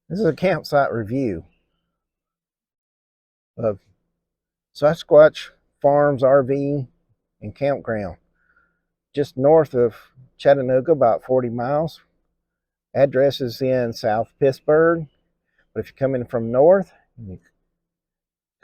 This is a campsite review of Sasquatch Farms RV and Campground, just north of Chattanooga, about 40 miles. Address is in South Pittsburg, but if you're coming from north,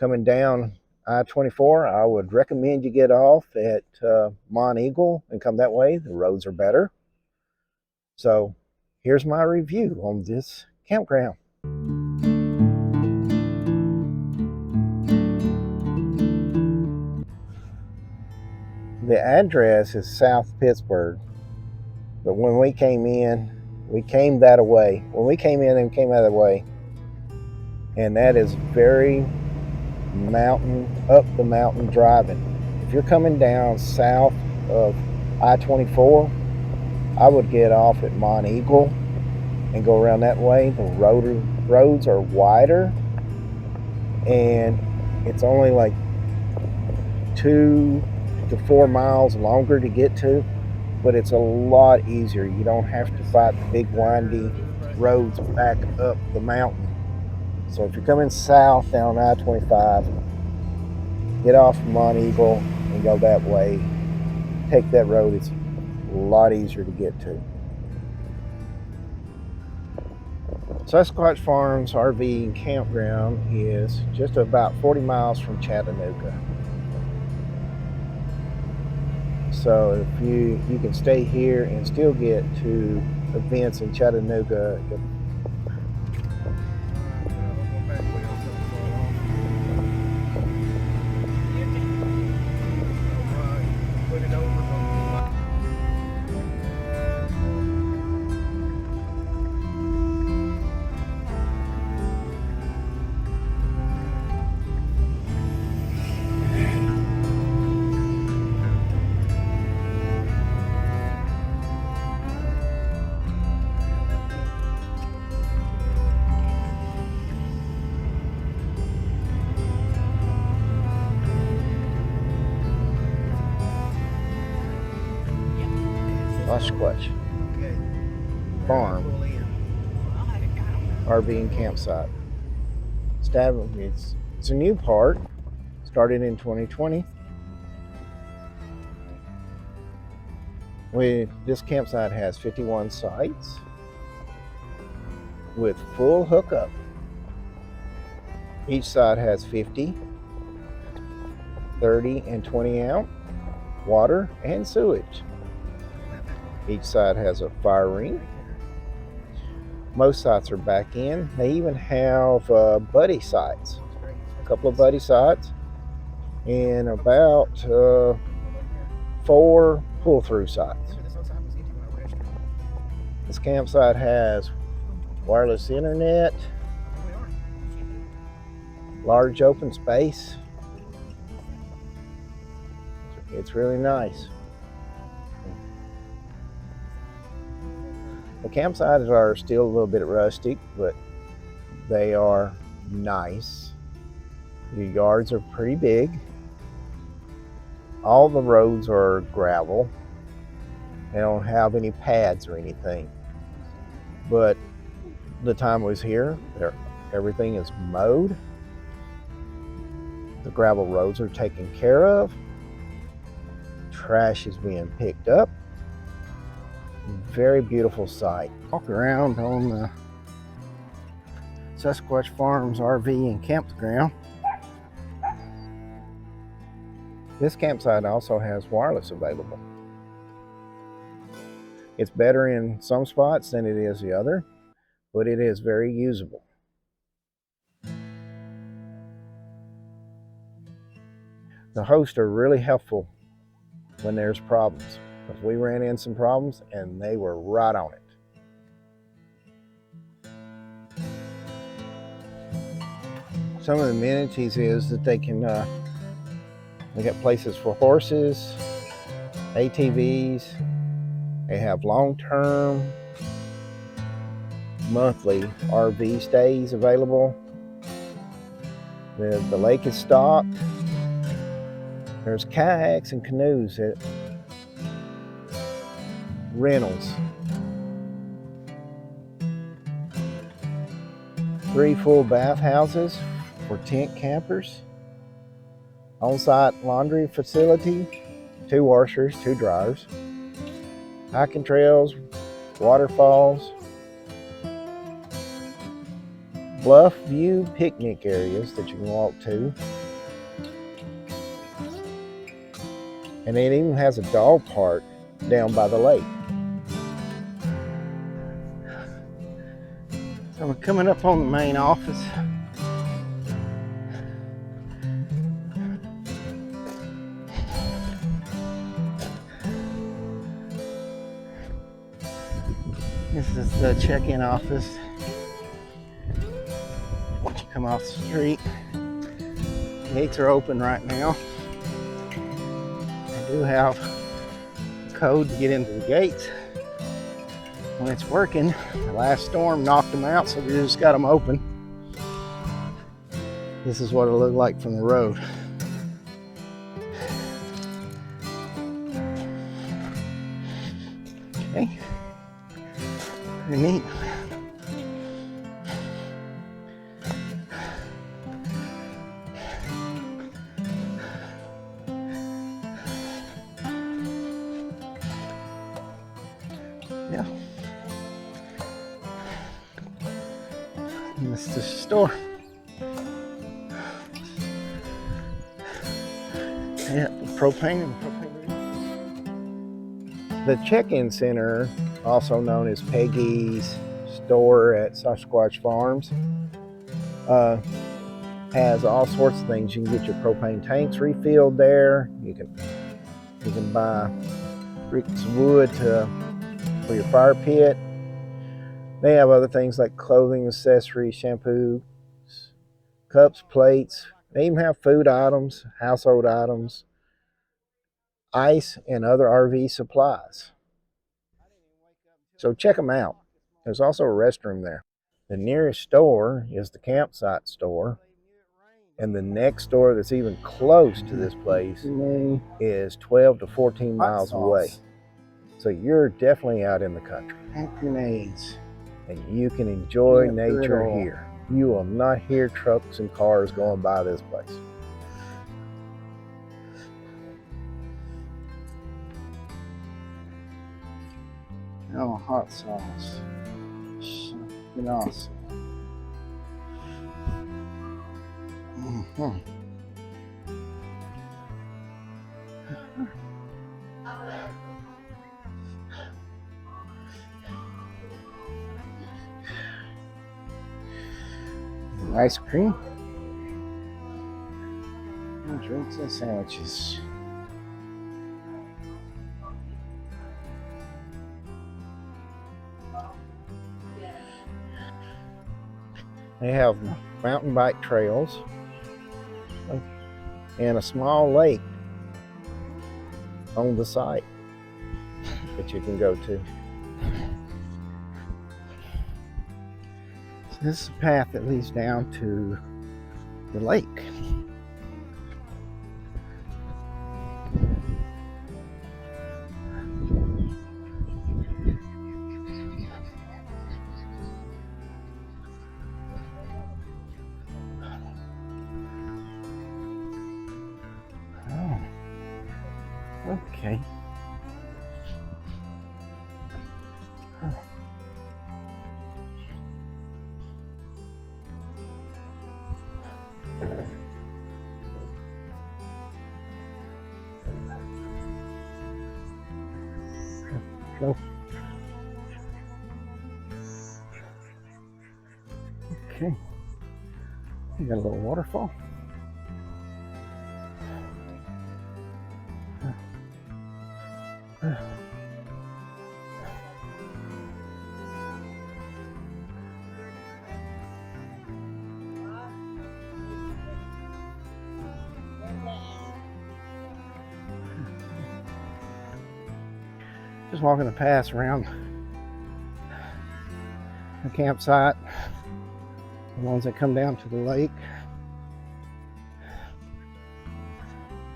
coming down I-24, I would recommend you get off at Mont Eagle and come that way. The roads are better. So here's my review on this campground. The address is South Pittsburg, but when we came in, we came that way. When we came in and came out of the way, and that is very up the mountain driving. If you're coming down south of I-24, I would get off at Mont Eagle and go around that way. The roads are wider, and it's only like 2 to 4 miles longer to get to, but it's a lot easier. You don't have to fight the big windy roads back up the mountain. So if you're coming south down I-25, get off Mont Eagle and go that way. Take that road. It's a lot easier to get to. Sasquatch Farms RV and Campground is just about 40 miles from Chattanooga. So if you can stay here and still get to events in Chattanooga. Sasquatch Farm RV and Campsite. It's a new park, started in 2020. This campsite has 51 sites with full hookup. Each site has 50, 30, and 20 ounce water and sewage. Each side has a fire ring. Most sites are back in. They even have buddy sites, a couple of buddy sites, and about 4 pull-through sites. This campsite has wireless internet, large open space. It's really nice. The campsites are still a little bit rustic, but they are nice. The yards are pretty big. All the roads are gravel. They don't have any pads or anything. But the time I was here, everything is mowed. The gravel roads are taken care of. Trash is being picked up. Very beautiful site. Walk around on the Sasquatch Farms RV and Campground. This campsite also has wireless available. It's better in some spots than it is the other, but it is very usable. The hosts are really helpful when there's problems, because we ran in some problems and they were right on it. Some of the amenities is that they got places for horses, ATVs. They have long-term, monthly RV stays available. The lake is stocked. There's kayaks and canoes at rentals. 3 full bathhouses for tent campers. On-site laundry facility, 2 washers, 2 dryers. Hiking trails, waterfalls. Bluff view picnic areas that you can walk to. And it even has a dog park down by the lake. So we're coming up on the main office. This is the check-in office. Once you come off the street, gates are open right now. They do have a code to get into the gates when it's working. The last storm knocked them out, so we just got them open. This is what it looked like from the road. Okay, pretty neat. Yeah. And this is the store. Yeah, propane. The check-in center, also known as Peggy's store at Sasquatch Farms, has all sorts of things. You can get your propane tanks refilled there. You can buy bricks of wood for your fire pit. They have other things like clothing, accessories, shampoo, cups, plates. They even have food items, household items, ice, and other RV supplies. So check them out. There's also a restroom there. The nearest store is the campsite store. And the next store that's even close to this place is 12 to 14 miles away. So you're definitely out in the country. Grenades. And you can enjoy nature here. You will not hear trucks and cars going by this place. Oh, hot sauce. Something awesome. Mm-hmm. Ice cream. And drinks and sandwiches. They have mountain bike trails and a small lake on the site that you can go to. So this is a path that leads down to the lake. Okay. Go. Okay. You got a little waterfall. Just walking the paths around the campsite, the ones that come down to the lake.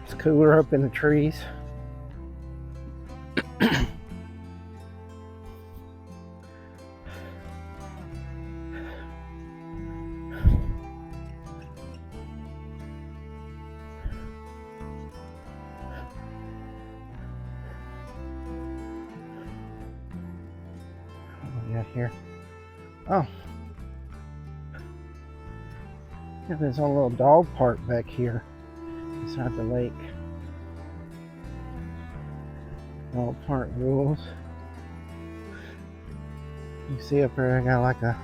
It's cooler up in the trees. here? Oh, got his own little dog park back here inside the lake. Dog park rules. You see up there, I got like a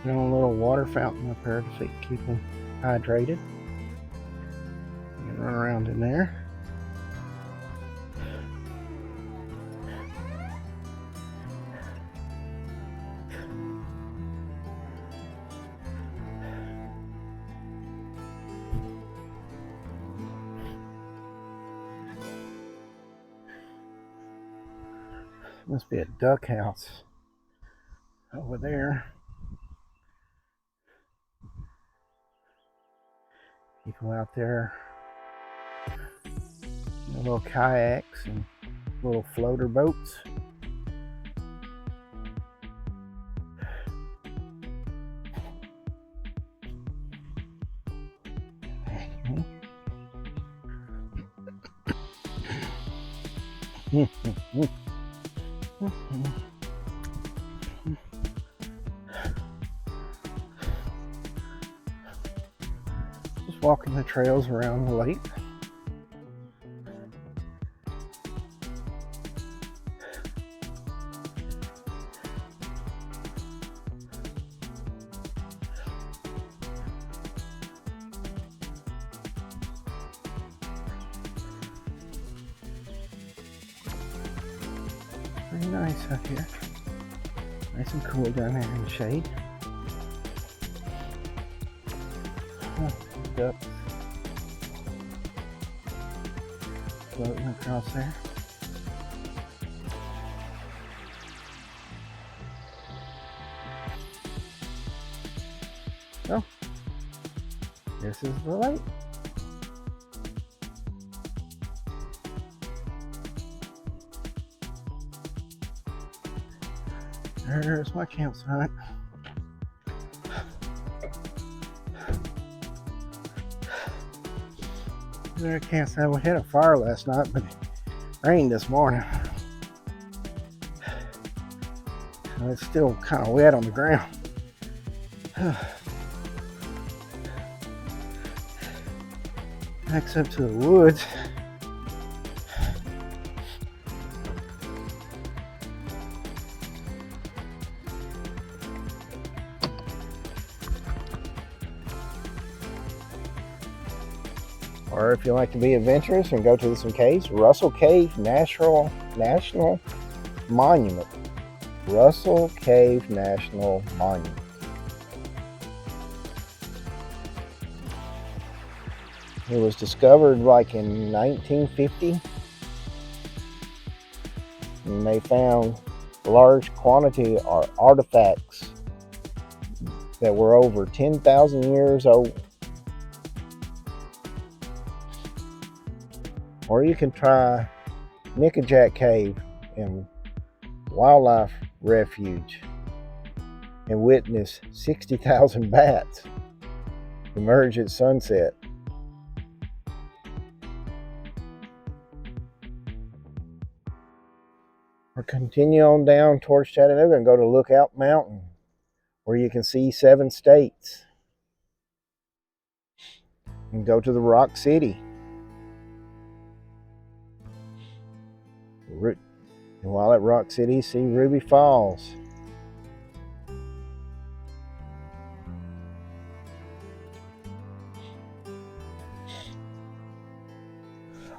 little water fountain up there to keep them hydrated. You can run around in there. Must be a duck house over there. People out there, little kayaks and little floater boats. Just walking the trails around the lake. Pretty nice out here. Nice and cool down there in the shade. Ducks floating across there. So, this is the lake. There's my campsite. There, I can't say we had a fire last night, but it rained this morning. So it's still kind of wet on the ground. Backs up to the woods. Or if you like to be adventurous and go to some caves, Russell Cave National Monument. Russell Cave National Monument. It was discovered like in 1950, and they found a large quantity of artifacts that were over 10,000 years old. Or you can try Nickajack Cave and Wildlife Refuge and witness 60,000 bats emerge at sunset. Or continue on down towards Chattanooga and go to Lookout Mountain, where you can see 7 states. And go to the Rock City. And while at Rock City, see Ruby Falls.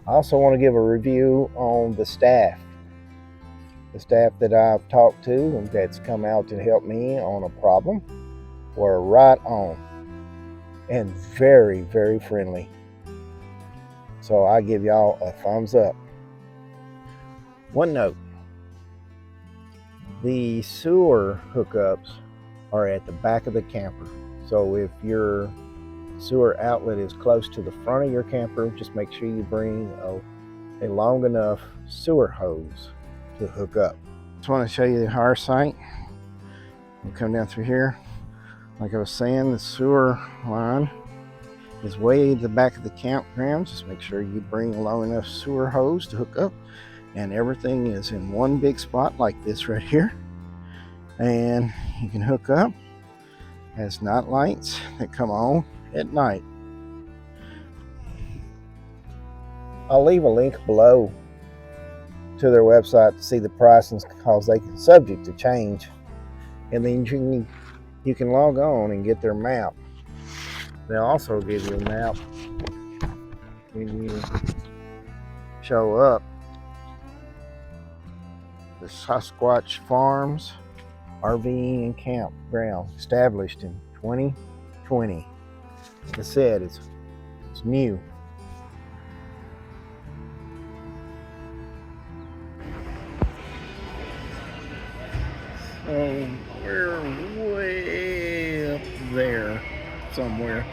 I also want to give a review on the staff. The staff that I've talked to and that's come out to help me on a problem were right on and very, very friendly. So I give y'all a thumbs up. One note. The sewer hookups are at the back of the camper. So if your sewer outlet is close to the front of your camper, just make sure you bring a long enough sewer hose to hook up. Just want to show you our site. We'll come down through here. Like I was saying, the sewer line is way at the back of the campground. Just make sure you bring a long enough sewer hose to hook up. And everything is in one big spot like this right here. And you can hook up. It has night lights that come on at night. I'll leave a link below to their website to see the pricing, because they can subject to change. And then you can log on and get their map. They'll also give you a map when you show up. The Sasquatch Farms RV and campground, established in 2020. Like I said, it's new. So we're way up there somewhere.